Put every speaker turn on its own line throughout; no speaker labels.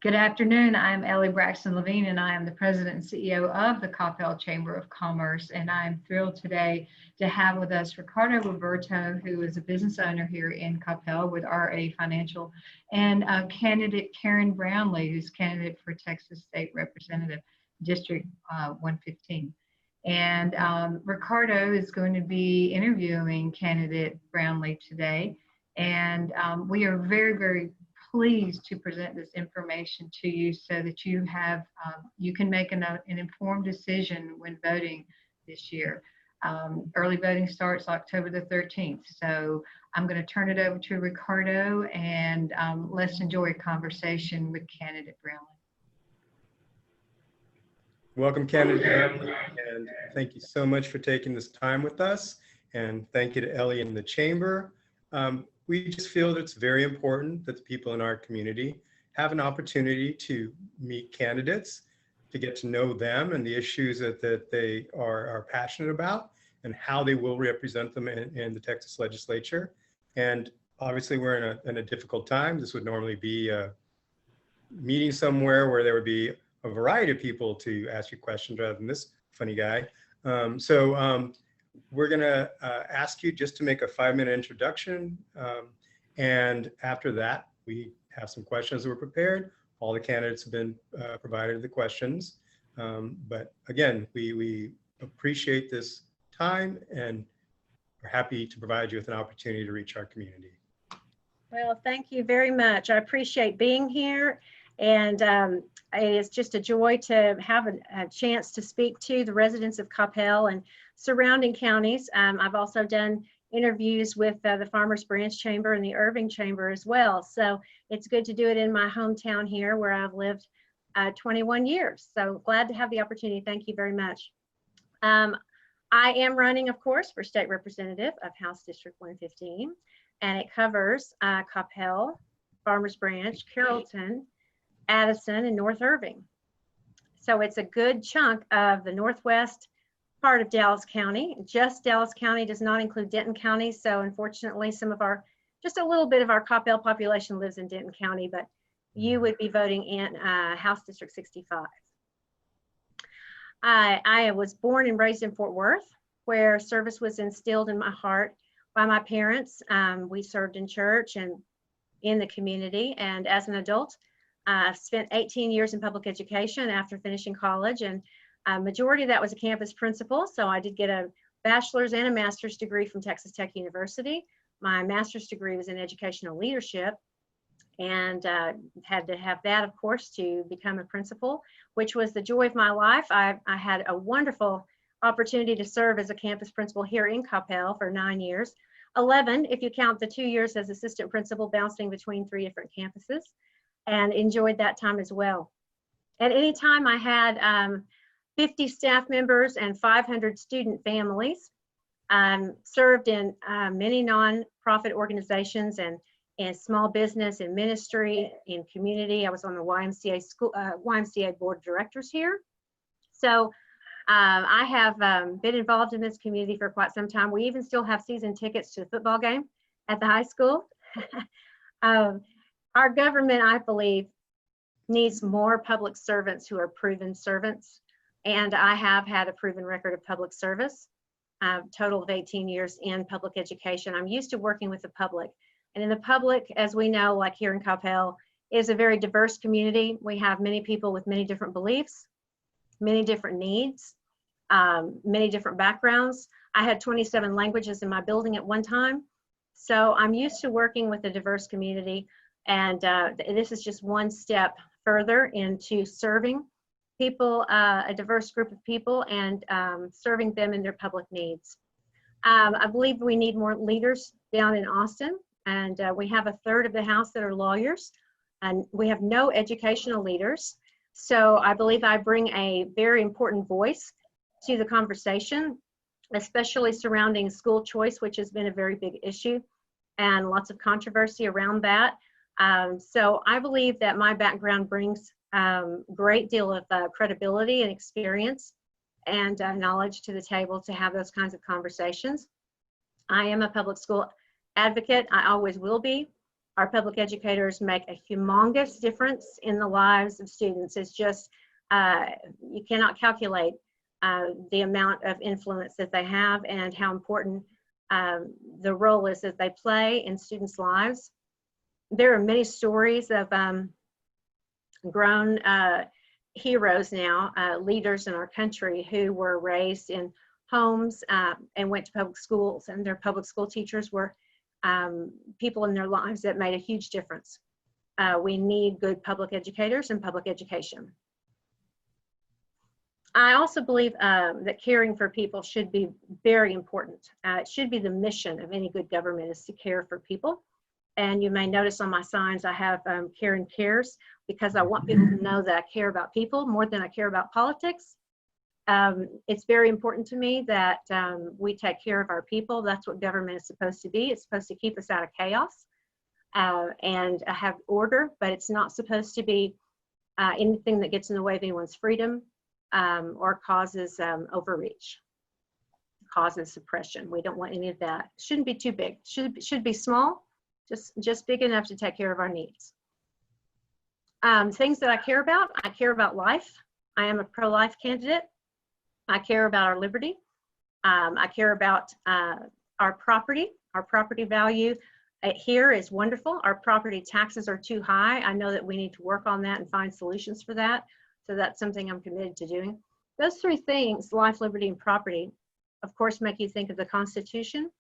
Good afternoon. I'm Ellie Braxton Levine, and I am the President and CEO of the Coppell Chamber of Commerce. And I'm thrilled today to have with us Ricardo Roberto, who is a business owner here in Coppell with RA Financial, and candidate Karyn Brownlee, who's candidate for Texas State Representative District 115. And Ricardo is going to be interviewing candidate Brownlee today. And we are very, very pleased to present this information to you so that you can make an informed decision when voting this year. Early voting starts October the 13th. So I'm going to turn it over to Ricardo, and let's enjoy a conversation with candidate Brownlee.
Welcome, candidate Brownlee, and thank you so much for taking this time with us. And thank you to Ellie and the Chamber. We just feel that it's very important that the people in our community have an opportunity to meet candidates, to get to know them and the issues that they are passionate about and how they will represent them in the Texas legislature. And obviously we're in a difficult time. This would normally be a meeting somewhere where there would be a variety of people to ask you questions rather than this funny guy. We're going to ask you just to make a 5-minute introduction. And after that, we have some questions that were prepared. All the candidates have been provided the questions. But again, we appreciate this time and we're happy to provide you with an opportunity to reach our community.
Well, thank you very much. I appreciate being here. And it is just a joy to have a chance to speak to the residents of Coppell and surrounding counties. I've also done interviews with the Farmers Branch Chamber and the Irving Chamber as well. So it's good to do it in my hometown here where I've lived 21 years. So glad to have the opportunity. Thank you very much. I am running, of course, for state representative of House District 115, and it covers Coppell, Farmers Branch, Carrollton, Addison, and North Irving. So it's a good chunk of the northwest part of Dallas County. Just Dallas County does not include Denton County. So unfortunately, just a little bit of our Coppell population lives in Denton County, but you would be voting in House District 65. I was born and raised in Fort Worth, where service was instilled in my heart by my parents. We served in church and in the community. And as an adult, I spent 18 years in public education after finishing college, and majority of that was a campus principal. So I did get a bachelor's and a master's degree from Texas Tech University. My master's degree was in educational leadership, and had to have that, of course, to become a principal, which was the joy of my life. I had a wonderful opportunity to serve as a campus principal here in Coppell for 9 years, 11 if you count the 2 years as assistant principal, bouncing between 3 different campuses, and enjoyed that time as well. At any time I had 50 staff members and 500 student families, served in many nonprofit organizations and small business and ministry in community. I was on the YMCA board of directors here. So I have been involved in this community for quite some time. We even still have season tickets to the football game at the high school. Our government, I believe, needs more public servants who are proven servants. And I have had a proven record of public service, total of 18 years in public education. I'm used to working with the public. And in the public, as we know, like here in Coppell, is a very diverse community. We have many people with many different beliefs, many different needs, many different backgrounds. I had 27 languages in my building at one time. So I'm used to working with a diverse community. And this is just one step further into serving people, a diverse group of people, and serving them in their public needs. I believe we need more leaders down in Austin, and we have a third of the House that are lawyers, and we have no educational leaders. So I believe I bring a very important voice to the conversation, especially surrounding school choice, which has been a very big issue and lots of controversy around that. So I believe that my background brings great deal of credibility and experience and knowledge to the table to have those kinds of conversations. I am a public school advocate. I always will be. Our public educators make a humongous difference in the lives of students. It's just, you cannot calculate the amount of influence that they have and how important the role is that they play in students' lives. There are many stories of grown heroes now, leaders in our country who were raised in homes and went to public schools, and their public school teachers were people in their lives that made a huge difference. We need good public educators and public education. I also believe that caring for people should be very important. It should be the mission of any good government, is to care for people. And you may notice on my signs I have Karyn Cares, because I want people to know that I care about people more than I care about politics. It's very important to me that we take care of our people. That's what government is supposed to be. It's supposed to keep us out of chaos and have order, but it's not supposed to be anything that gets in the way of anyone's freedom or causes overreach, causes suppression. We don't want any of that. Shouldn't be too big. Should be small, just big enough to take care of our needs. Things that I care about life. I am a pro-life candidate. I care about our liberty. I care about our property. Our property value here is wonderful. Our property taxes are too high. I know that we need to work on that and find solutions for that. So that's something I'm committed to doing. Those three things, life, liberty, and property, of course, make you think of the Constitution.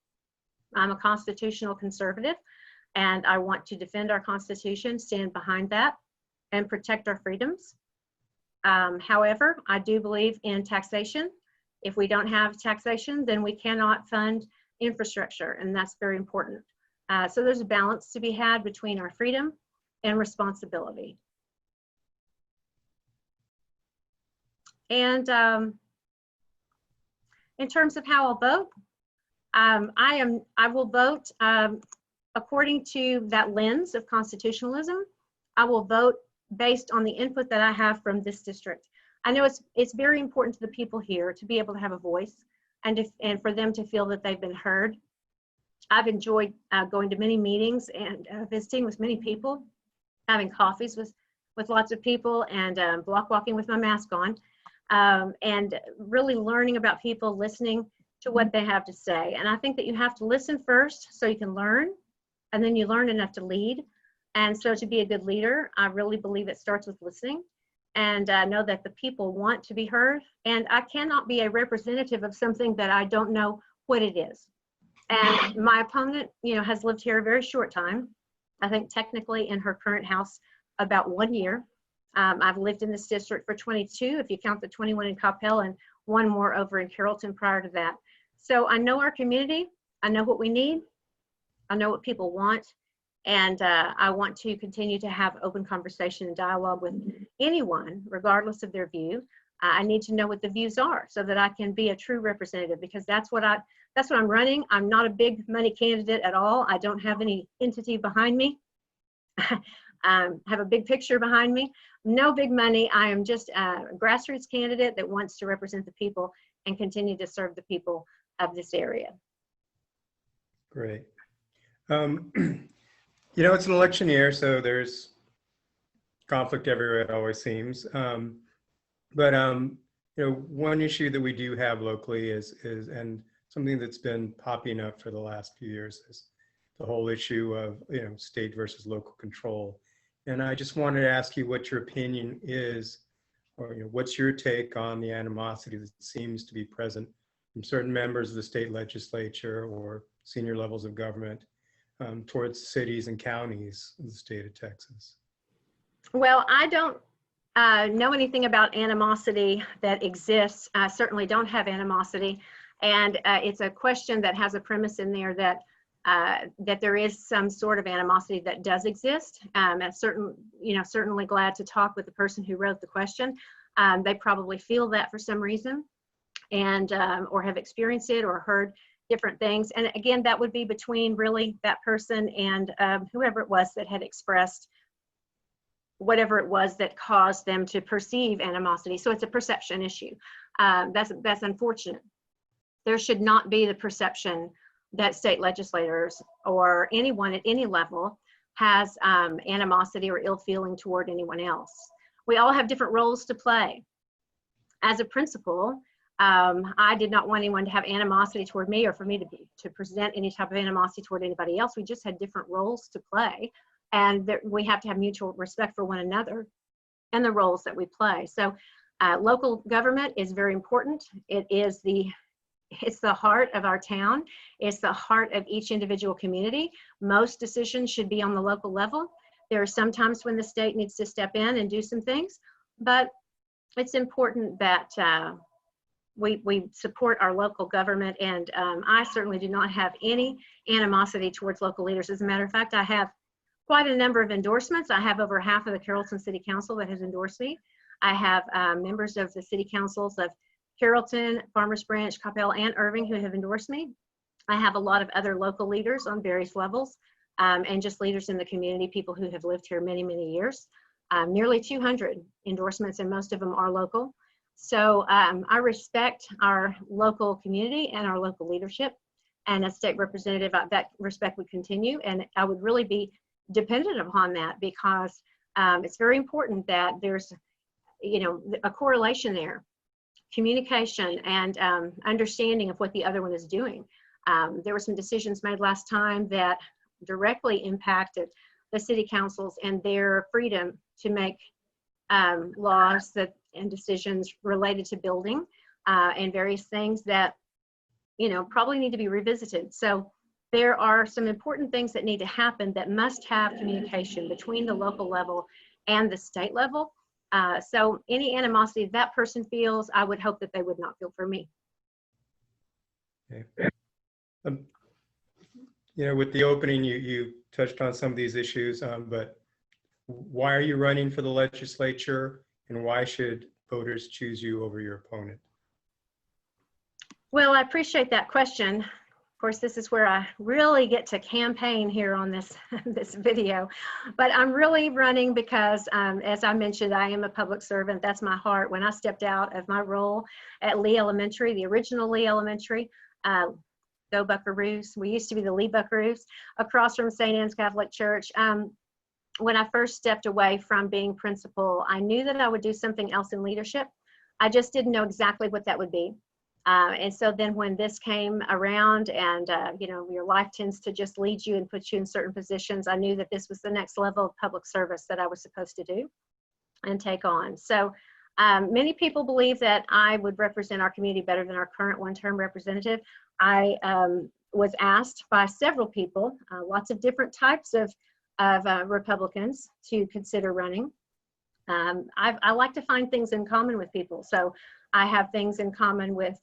I'm a constitutional conservative, and I want to defend our Constitution, stand behind that, and protect our freedoms. However, I do believe in taxation. If we don't have taxation, then we cannot fund infrastructure, and that's very important. So there's a balance to be had between our freedom and responsibility. And in terms of how I'll vote, I will vote according to that lens of constitutionalism. I will vote based on the input that I have from this district. I know it's very important to the people here to be able to have a voice and for them to feel that they've been heard. I've enjoyed going to many meetings and visiting with many people, having coffees with lots of people, and block walking with my mask on, and really learning about people, listening to what they have to say. And I think that you have to listen first so you can learn, and then you learn enough to lead. And so to be a good leader, I really believe it starts with listening, and know that the people want to be heard. And I cannot be a representative of something that I don't know what it is. And my opponent, has lived here a very short time. I think technically in her current house about 1 year. I've lived in this district for 22, if you count the 21 in Coppell and one more over in Carrollton prior to that. So I know our community. I know what we need. I know what people want. And I want to continue to have open conversation and dialogue with anyone, regardless of their view. I need to know what the views are so that I can be a true representative, because that's what I'm running. I'm not a big money candidate at all. I don't have any entity behind me. Have a big picture behind me. No big money. I am just a grassroots candidate that wants to represent the people and continue to serve the people of this area.
Great. It's an election year, so there's conflict everywhere, it always seems. But one issue that we do have locally is and something that's been popping up for the last few years is the whole issue of state versus local control. And I just wanted to ask you what your opinion is, or what's your take on the animosity that seems to be present from certain members of the state legislature or senior levels of government towards cities and counties in the state of Texas?
Well, I don't know anything about animosity that exists. I certainly don't have animosity. And it's a question that has a premise in there that there is some sort of animosity that does exist. I'm certainly glad to talk with the person who wrote the question. They probably feel that for some reason, and or have experienced it or heard different things. And again, that would be between really that person and whoever it was that had expressed whatever it was that caused them to perceive animosity. So it's a perception issue. That's unfortunate. There should not be the perception that state legislators or anyone at any level has animosity or ill feeling toward anyone else. We all have different roles to play. As a principal, I did not want anyone to have animosity toward me or for me to present any type of animosity toward anybody else. We just had different roles to play, and we have to have mutual respect for one another and the roles that we play. So local government is very important. It's the heart of our town. It's the heart of each individual community. Most decisions should be on the local level. There are some times when the state needs to step in and do some things, but it's important that we support our local government. And I certainly do not have any animosity towards local leaders. As a matter of fact, I have quite a number of endorsements. I have over half of the Carrollton City Council that has endorsed me. I have members of the city councils of Carrollton, Farmers Branch, Coppell, and Irving who have endorsed me. I have a lot of other local leaders on various levels, and just leaders in the community, people who have lived here many, many years. Nearly 200 endorsements, and most of them are local. So I respect our local community and our local leadership, and as state representative, that respect would continue, and I would really be dependent upon that, because it's very important that there's, you know, a correlation there, communication and understanding of what the other one is doing. There were some decisions made last time that directly impacted the city councils and their freedom to make laws and decisions related to building and various things that, you know, probably need to be revisited. So there are some important things that need to happen that must have communication between the local level and the state level. So any animosity that person feels, I would hope that they would not feel for me.
Okay. You know, with the opening, you touched on some of these issues, but why are you running for the legislature, and why should voters choose you over your opponent?
Well, I appreciate that question. Of course, this is where I really get to campaign here on this video, but I'm really running because, as I mentioned, I am a public servant. That's my heart. When I stepped out of my role at Lee Elementary, the original Lee Elementary, go Buckaroos. We used to be the Lee Buckaroos, across from St. Anne's Catholic Church. When I first stepped away from being principal, I knew that I would do something else in leadership. I just didn't know exactly what that would be. And so then when this came around, and you know, your life tends to just lead you and put you in certain positions, I knew that this was the next level of public service that I was supposed to do and take on. So many people believe that I would represent our community better than our current one-term representative. I was asked by several people, lots of different types of Republicans, to consider running. I like to find things in common with people. So I have things in common with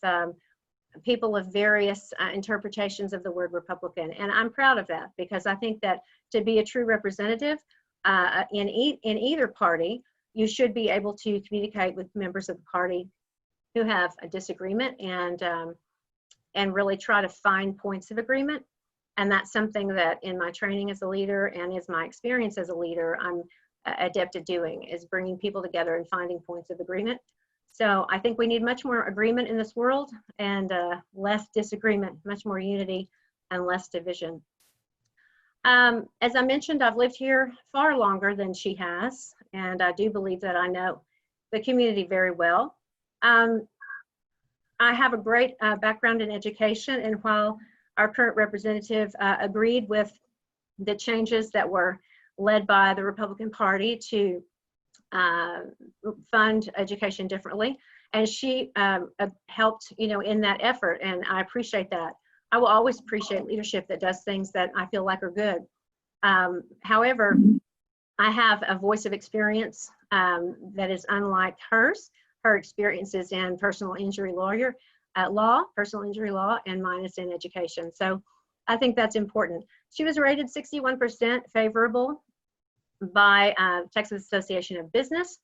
people of various interpretations of the word Republican. And I'm proud of that, because I think that to be a true representative in either party, you should be able to communicate with members of the party who have a disagreement and really try to find points of agreement. And that's something that in my training as a leader and as my experience as a leader, I'm adept at doing, is bringing people together and finding points of agreement. So I think we need much more agreement in this world, and less disagreement, much more unity and less division. As I mentioned, I've lived here far longer than she has, and I do believe that I know the community very well. I have a great background in education, and while our current representative agreed with the changes that were led by the Republican Party to fund education differently, and she helped, you know, in that effort, and I appreciate that. I will always appreciate leadership that does things that I feel like are good. However, I have a voice of experience that is unlike hers. Her experience is in personal injury law, and mine is in education. So I think that's important. She was rated 61% favorable by Texas Association of Business.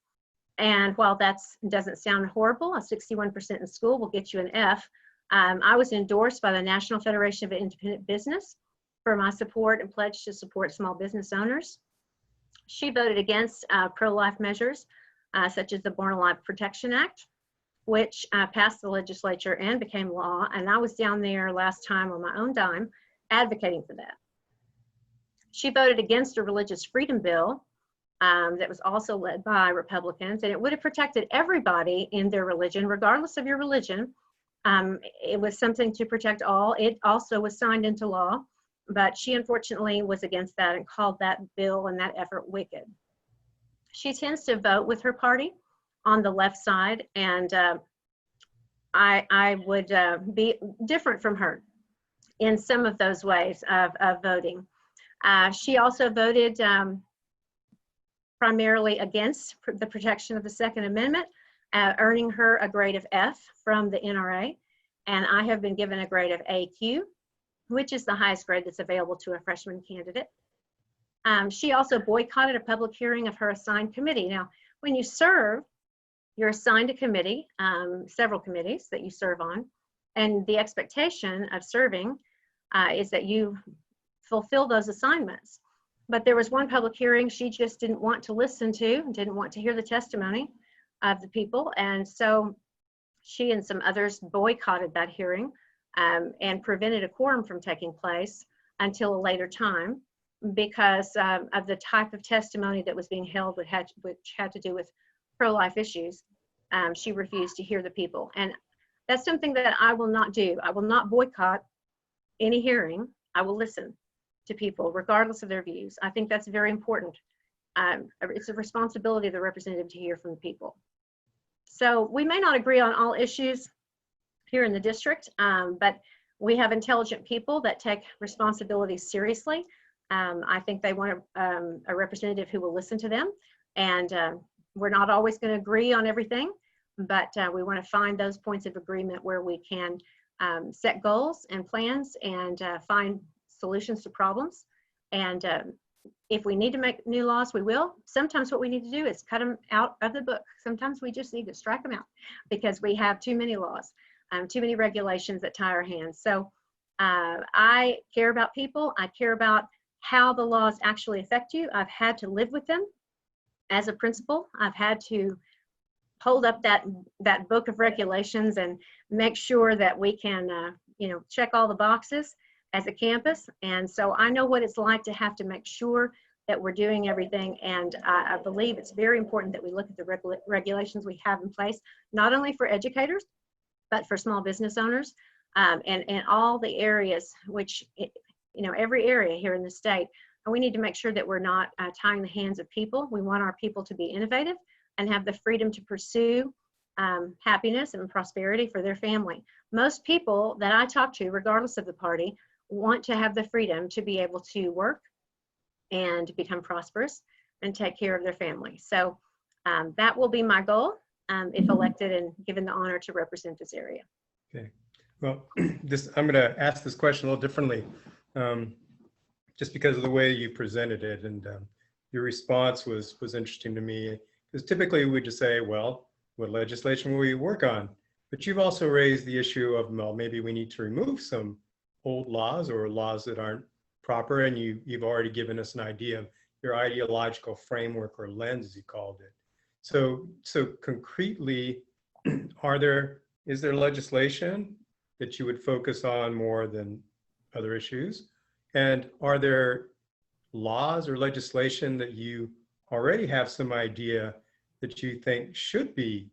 And while that doesn't sound horrible, a 61% in school will get you an F. I was endorsed by the National Federation of Independent Business for my support and pledge to support small business owners. She voted against pro-life measures, such as the Born Alive Protection Act, which passed the legislature and became law. And I was down there last time on my own dime advocating for that. She voted against a religious freedom bill that was also led by Republicans, and it would have protected everybody in their religion, regardless of your religion. It was something to protect all. It also was signed into law, but she unfortunately was against that and called that bill and that effort wicked. She tends to vote with her party on the left side, and I would be different from her in some of those ways of voting. She also voted primarily against the protection of the Second Amendment, earning her a grade of F from the NRA. And I have been given a grade of AQ, which is the highest grade that's available to a freshman candidate. She also boycotted a public hearing of her assigned committee. Now, when you serve, you're assigned a committee, several committees that you serve on, and the expectation of serving is that you fulfill those assignments. But there was one public hearing she just didn't want to listen to, didn't want to hear the testimony of the people, and so she and some others boycotted that hearing and prevented a quorum from taking place until a later time because of the type of testimony that was being held, which had to do with pro-life issues. She refused to hear the people, and that's something that I will not do. I will not boycott any hearing. I will listen to people regardless of their views. I think that's very important. It's a responsibility of the representative to hear from the people. So we may not agree on all issues here in the district, but we have intelligent people that take responsibilities seriously. I think they want a representative who will listen to them, and we're not always going to agree on everything, but we want to find those points of agreement where we can set goals and plans and find solutions to problems. And if we need to make new laws, we will. Sometimes what we need to do is cut them out of the book. Sometimes we just need to strike them out because we have too many laws, too many regulations that tie our hands. So I care about people. I care about how the laws actually affect you. I've had to live with them as a principal. I've had to hold up that book of regulations and make sure that we can check all the boxes as a campus. And so I know what it's like to have to make sure that we're doing everything. And I believe it's very important that we look at the regulations we have in place, not only for educators, but for small business owners and all the areas, which, every area here in the state. And we need to make sure that we're not tying the hands of people. We want our people to be innovative and have the freedom to pursue happiness and prosperity for their family. Most people that I talk to, regardless of the party, want to have the freedom to be able to work and become prosperous and take care of their family. So that will be my goal if elected and given the honor to represent this area.
Okay. Well, I'm going to ask this question a little differently, just because of the way you presented it, and your response was interesting to me. Because typically we just say, well, what legislation will we work on? But you've also raised the issue of, well, maybe we need to remove some old laws or laws that aren't proper, and you've already given us an idea of your ideological framework or lens, as you called it. So concretely, is there legislation that you would focus on more than other issues? And are there laws or legislation that you already have some idea that you think should be,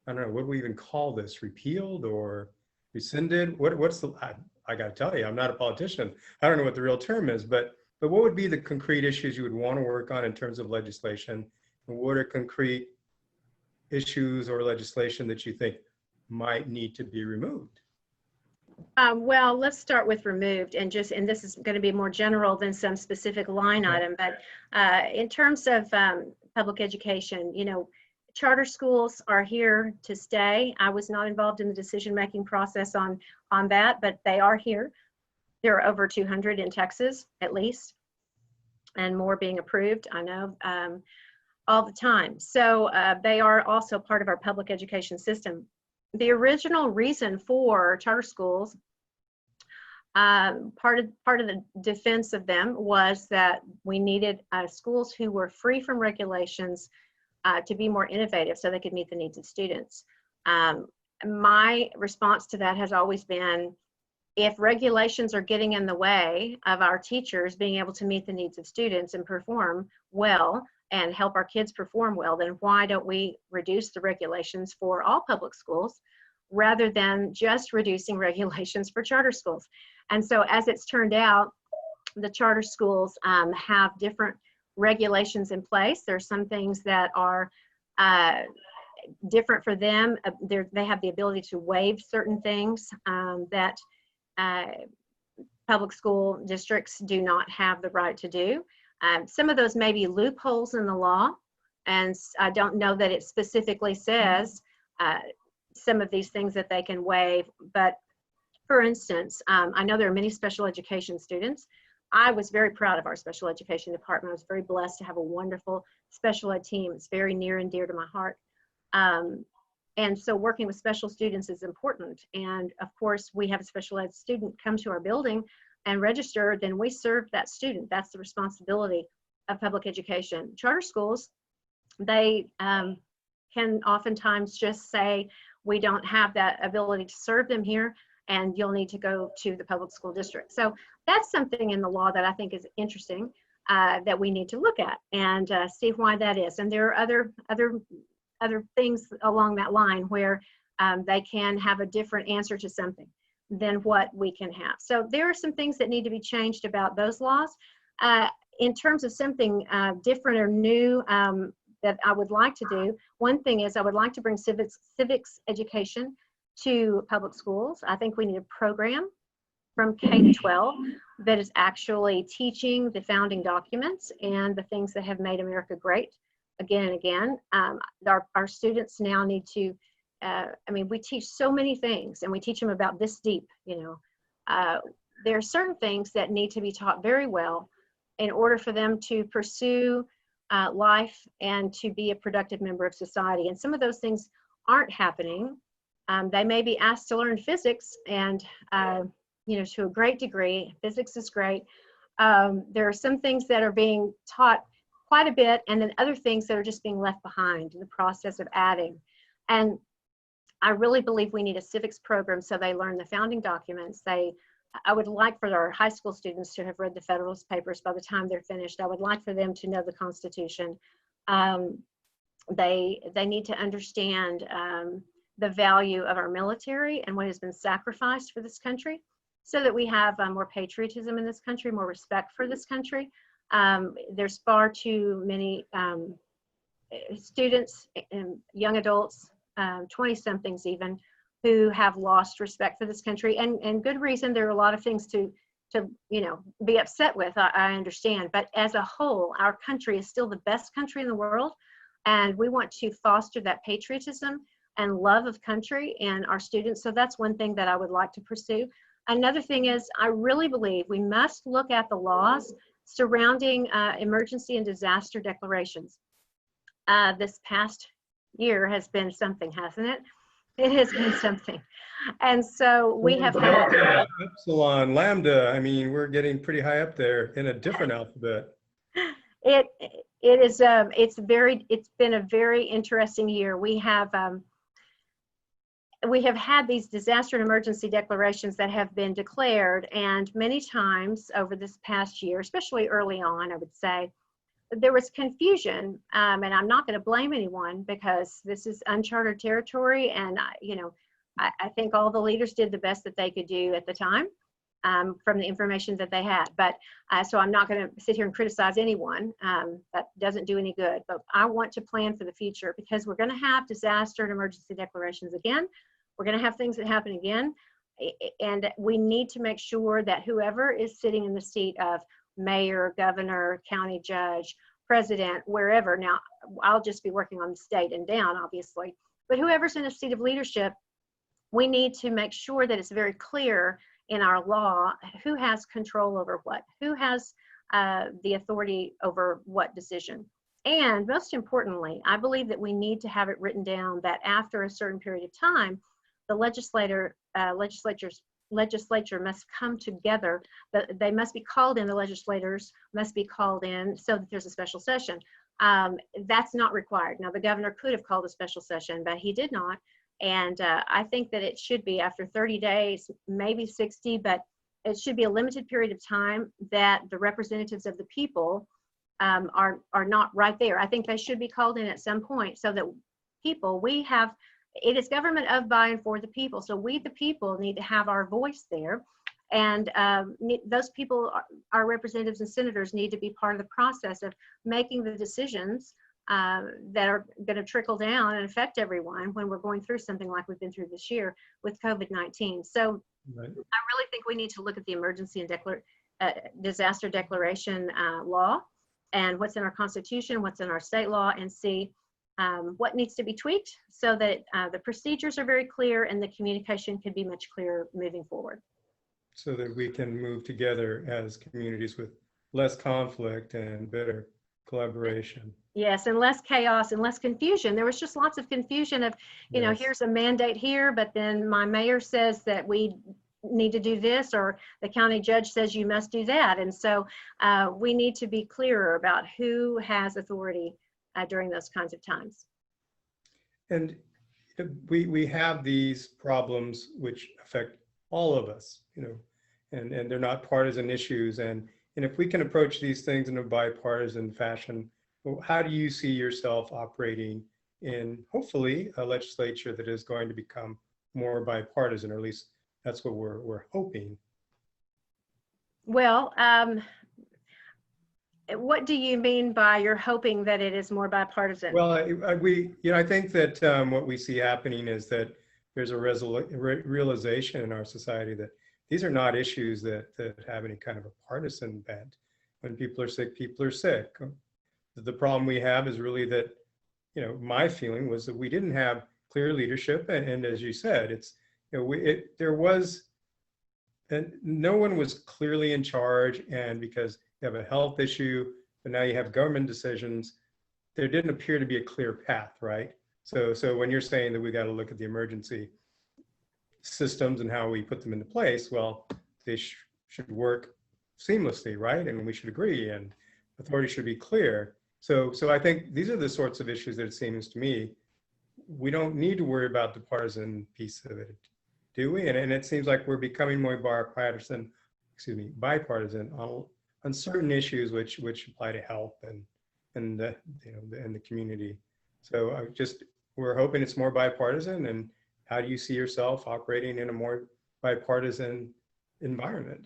I don't know, what do we even call this, repealed or rescinded? What's the, I got to tell you, I'm not a politician. I don't know what the real term is, but what would be the concrete issues you would want to work on in terms of legislation? And what are concrete issues or legislation that you think might need to be removed?
Well, let's start with removed, and this is going to be more general than some specific line item, but in terms of public education, charter schools are here to stay. I was not involved in the decision-making process on that, but they are here. There are over 200 in Texas, at least, and more being approved, I know, all the time. So they are also part of our public education system. The original reason for charter schools, part of the defense of them was that we needed schools who were free from regulations to be more innovative so they could meet the needs of students. My response to that has always been, if regulations are getting in the way of our teachers being able to meet the needs of students and perform well and help our kids perform well, then why don't we reduce the regulations for all public schools rather than just reducing regulations for charter schools? And so as it's turned out, the charter schools have different regulations in place. There are some things that are different for them. They have the ability to waive certain things that public school districts do not have the right to do. Some of those may be loopholes in the law, and I don't know that it specifically says some of these things that they can waive. But for instance, I know there are many special education students. I was very proud of our special education department. I was very blessed to have a wonderful special ed team. It's very near and dear to my heart. And so working with special students is important. And of course, we have a special ed student come to our building and register, then we serve that student. That's the responsibility of public education. Charter schools, they can oftentimes just say, we don't have that ability to serve them here, and you'll need to go to the public school district. So that's something in the law that I think is interesting that we need to look at and see why that is. And there are other things along that line where they can have a different answer to something than what we can have. So there are some things that need to be changed about those laws. In terms of something different or new that I would like to do, one thing is I would like to bring civics education to public schools. I think we need a program from K to 12 that is actually teaching the founding documents and the things that have made America great again and again. Our students now need to, I mean, we teach so many things and we teach them about this deep, you know. There are certain things that need to be taught very well in order for them to pursue life and to be a productive member of society. And some of those things aren't happening. They may be asked to learn physics, and you know, to a great degree, physics is great. There are some things that are being taught quite a bit, and then other things that are just being left behind in the process of adding. And I really believe we need a civics program so they learn the founding documents. I would like for our high school students to have read the Federalist Papers by the time they're finished. I would like for them to know the Constitution. They need to understand the value of our military and what has been sacrificed for this country, so that we have more patriotism in this country, more respect for this country. There's far too many students and young adults, 20-somethings even, who have lost respect for this country, and good reason. There are a lot of things to you know, be upset with, I understand, but as a whole, our country is still the best country in the world, and we want to foster that patriotism and love of country in our students. So that's one thing that I would like to pursue. Another thing is, I really believe we must look at the laws surrounding emergency and disaster declarations. This past year has been something, hasn't it? It has been something. And so we have had
Epsilon, Lambda, I mean, we're getting pretty high up there in a different alphabet. It's been a very interesting year. We have had these disaster and emergency declarations that have been declared, and many times over this past year, especially early on, I would say, there was confusion, and I'm not going to blame anyone because this is uncharted territory, and you know, I think all the leaders did the best that they could do at the time from the information that they had. But so I'm not going to sit here and criticize anyone. That doesn't do any good. But I want to plan for the future, because we're going to have disaster and emergency declarations again. We're going to have things that happen again, and we need to make sure that whoever is sitting in the seat of mayor, governor, county judge, president, wherever. Now, I'll just be working on the state and down, obviously, but whoever's in a seat of leadership, we need to make sure that it's very clear in our law who has control over what, who has the authority over what decision. And most importantly, I believe that we need to have it written down that after a certain period of time, the legislature must come together. They must be called in, the legislators must be called in so that there's a special session. That's not required. Now, the governor could have called a special session, but he did not.
And I think that it should be after 30 days, maybe 60, but it should be a limited period of time that the representatives of the people are not right there. I think they should be called in at some point so that people, it is government of, by, and for the people. So we, the people, need to have our voice there. And those people, our representatives and senators, need to be part of the process of making the decisions that are going to trickle down and affect everyone when we're going through something like we've been through this year with COVID-19. So right. I really think we need to look at the emergency and disaster declaration law and what's in our Constitution, what's in our state law, and see what needs to be tweaked so that the procedures are very clear and the communication can be much clearer moving forward.
So that we can move together as communities with less conflict and better collaboration.
Yes, and less chaos and less confusion. There was just lots of confusion of, you know, here's a mandate here, but then my mayor says that we need to do this, or the county judge says you must do that. And so we need to be clearer about who has authority during those kinds of times.
And we have these problems which affect all of us, you know, and they're not partisan issues. And if we can approach these things in a bipartisan fashion, well, how do you see yourself operating in, hopefully, a legislature that is going to become more bipartisan, or at least that's what we're hoping?
Well, what do you mean by you're hoping that it is more bipartisan?
Well, I think that what we see happening is that there's a realization in our society that these are not issues that have any kind of a partisan bent. When people are sick, people are sick. The problem we have is really that, you know, my feeling was that we didn't have clear leadership, and as you said, it's, you know, no one was clearly in charge, and because you have a health issue, but now you have government decisions, there didn't appear to be a clear path, right? So when you're saying that we got to look at the emergency systems and how we put them into place, well, they should work seamlessly, right? And we should agree, and authority should be clear. So I think these are the sorts of issues that it seems to me we don't need to worry about the partisan piece of it, do we? And it seems like we're becoming more bipartisan on certain issues which apply to health and the community. So we're hoping it's more bipartisan. And how do you see yourself operating in a more bipartisan environment?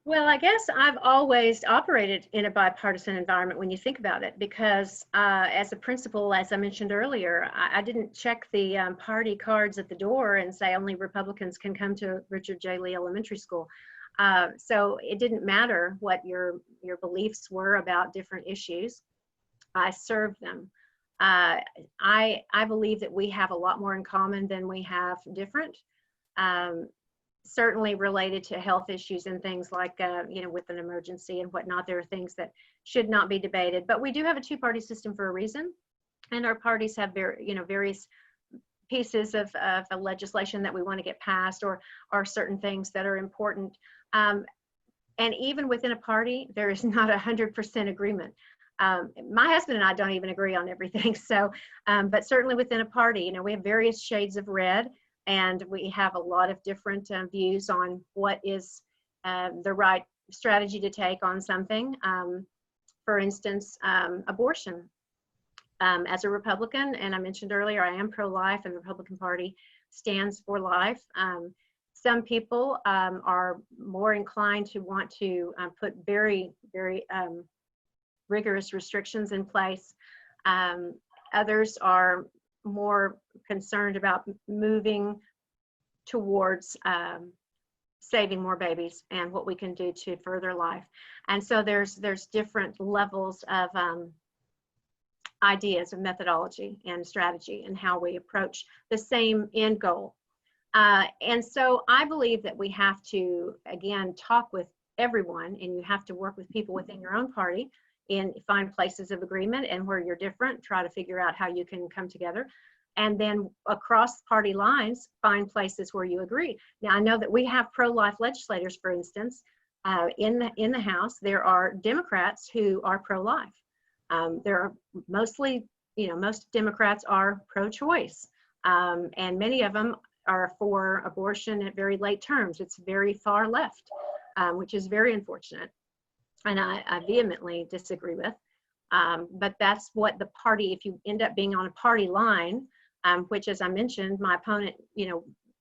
Well, I guess I've always operated in a bipartisan environment when you think about it, because as a principal, as I mentioned earlier, I didn't check the party cards at the door and say only Republicans can come to Richard J. Lee Elementary School. So it didn't matter what your beliefs were about different issues. I served them. I believe that we have a lot more in common than we have different. Certainly related to health issues and things like, with an emergency and whatnot, there are things that should not be debated. But we do have a two-party system for a reason, and our parties have various pieces of legislation that we want to get passed, or certain things that are important. And even within a party, there is not 100% agreement. My husband and I don't even agree on everything. So, but certainly within a party, we have various shades of red. And we have a lot of different views on what is the right strategy to take on something. For instance, abortion. As a Republican, and I mentioned earlier, I am pro-life, and the Republican Party stands for life. Some people are more inclined to want to put very, very rigorous restrictions in place. Others are more concerned about moving towards saving more babies and what we can do to further life. And so there's different levels of ideas of methodology and strategy and how we approach the same end goal. And so I believe that we have to, again, talk with everyone, and you have to work with people within your own party and find places of agreement, and where you're different, try to figure out how you can come together. And then across party lines, find places where you agree. Now, I know that we have pro-life legislators, for instance, in the House. There are Democrats who are pro-life. There are mostly most Democrats are pro-choice, and many of them are for abortion at very late terms. It's very far left, which is very unfortunate, and I vehemently disagree with. But that's what the party, if you end up being on a party line, which, as I mentioned, my opponent,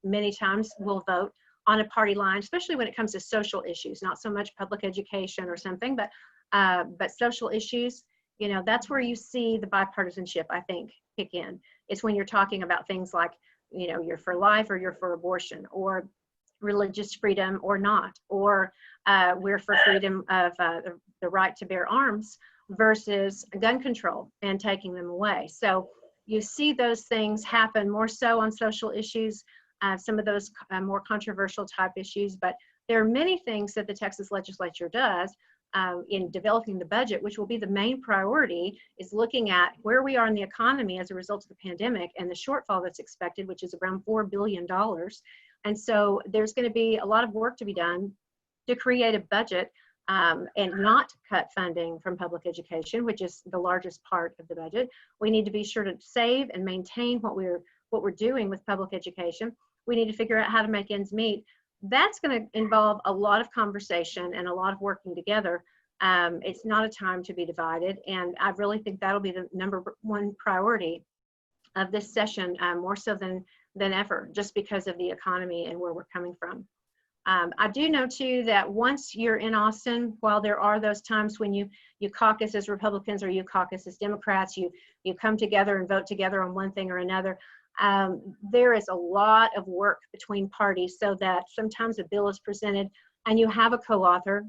many times will vote on a party line, especially when it comes to social issues, not so much public education or something, but social issues. That's where you see the bipartisanship, I think, kick in. It's when you're talking about things like, you're for life or you're for abortion, or religious freedom or not, or we're for freedom of the right to bear arms versus gun control and taking them away. So you see those things happen more so on social issues, some of those more controversial type issues, but there are many things that the Texas legislature does in developing the budget, which will be the main priority, is looking at where we are in the economy as a result of the pandemic and the shortfall that's expected, which is around $4 billion. And so there's going to be a lot of work to be done to create a budget and not cut funding from public education, which is the largest part of the budget. We need to be sure to save and maintain what we're doing with public education. We need to figure out how to make ends meet. That's going to involve a lot of conversation and a lot of working together. It's not a time to be divided, and I really think that'll be the #1 priority of this session, more so than ever, just because of the economy and where we're coming from. I do know too that once you're in Austin, while there are those times when you caucus as Republicans or you caucus as Democrats, you come together and vote together on one thing or another, there is a lot of work between parties, so that sometimes a bill is presented and you have a co-author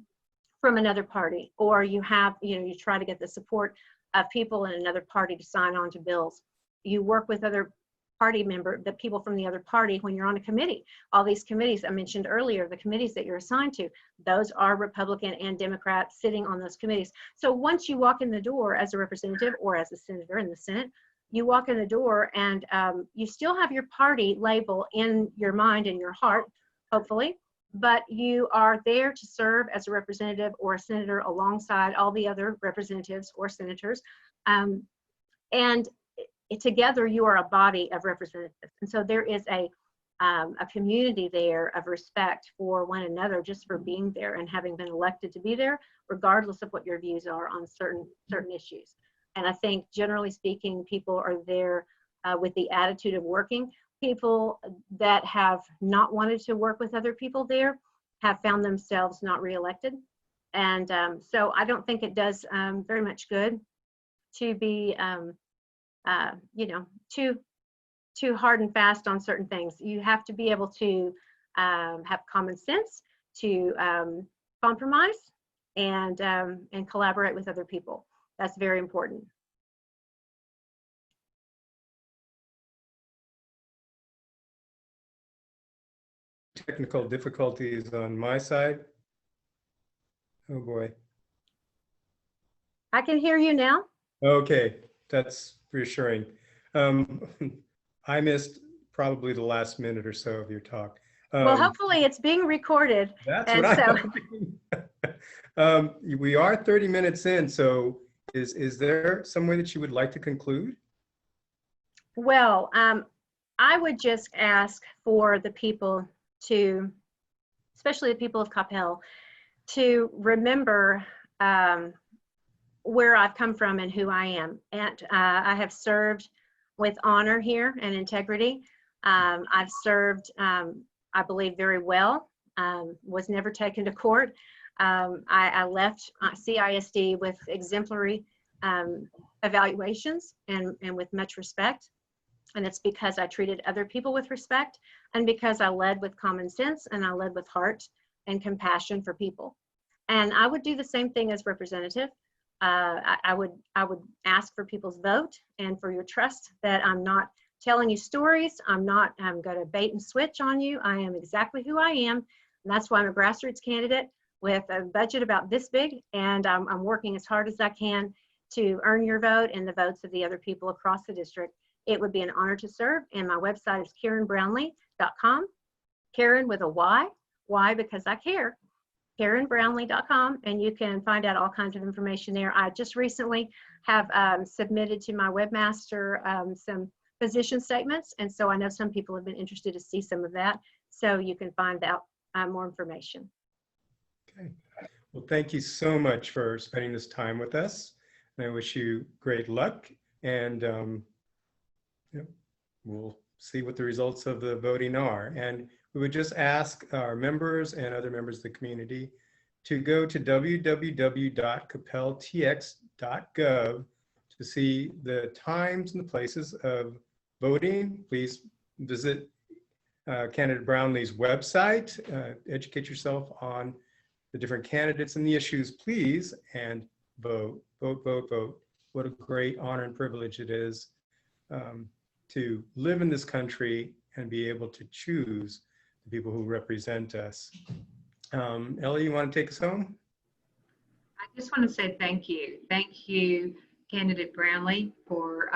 from another party, or you have, you try to get the support of people in another party to sign on to bills. You work with other the people from the other party when you're on a committee. All these committees I mentioned earlier, the committees that you're assigned to, those are Republican and Democrat sitting on those committees. So once you walk in the door as a representative or as a senator in the Senate, you walk in the door and you still have your party label in your mind and your heart, hopefully, but you are there to serve as a representative or a senator alongside all the other representatives or senators. And together you are a body of representatives. And so there is a community there of respect for one another just for being there and having been elected to be there, regardless of what your views are on certain issues. And I think generally speaking, people are there with the attitude of working. People that have not wanted to work with other people there have found themselves not reelected. And so I don't think it does very much good to be too hard and fast on certain things. You have to be able to have common sense, to compromise and collaborate with other people. That's very important.
Technical difficulties on my side. Oh boy.
I can hear you now.
Okay, that's reassuring. I missed probably the last minute or so of your talk.
Well, hopefully it's being recorded.
That's what I'm hoping. We are 30 minutes in, so is there some way that you would like to conclude?
Well, I would just ask for the people to, especially the people of Coppell, to remember where I've come from and who I am. And I have served with honor here and integrity. I've served, I believe, very well, was never taken to court. I left CISD with exemplary evaluations and with much respect. And it's because I treated other people with respect and because I led with common sense and I led with heart and compassion for people. And I would do the same thing as representative. I would ask for people's vote and for your trust that I'm not telling you stories. I'm going to bait and switch on you. I am exactly who I am. And that's why I'm a grassroots candidate with a budget about this big. And I'm working as hard as I can to earn your vote and the votes of the other people across the district. It would be an honor to serve. And my website is KarynBrownlee.com. Karyn with a Y. Why? Because I care. KarynBrownlee.com, and you can find out all kinds of information there. I just recently have submitted to my webmaster some position statements, and so I know some people have been interested to see some of that, so you can find out more information.
Okay. Well, thank you so much for spending this time with us. And I wish you great luck, and we'll see what the results of the voting are. And we would just ask our members and other members of the community to go to www.capeltx.gov to see the times and the places of voting. Please visit candidate Brownlee's website, educate yourself on the different candidates and the issues, please, and vote, vote, vote, vote. What a great honor and privilege it is to live in this country and be able to choose the people who represent us. Ellie, you want to take us home?
I just want to say thank you. Thank you, candidate Brownlee, for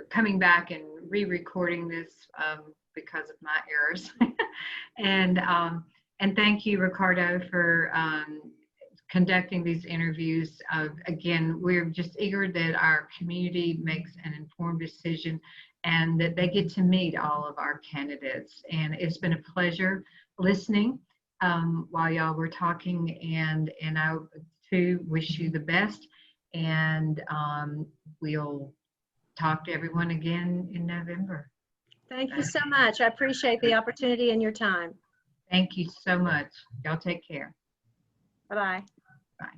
coming back and re-recording this because of my errors. And thank you, Ricardo, for conducting these interviews. Again, we're just eager that our community makes an informed decision and that they get to meet all of our candidates. And it's been a pleasure listening while y'all were talking, and I too wish you the best. And we'll talk to everyone again in November.
Thank you so much. I appreciate the opportunity and your time.
Thank you so much. Y'all take care.
Bye-bye.
Bye.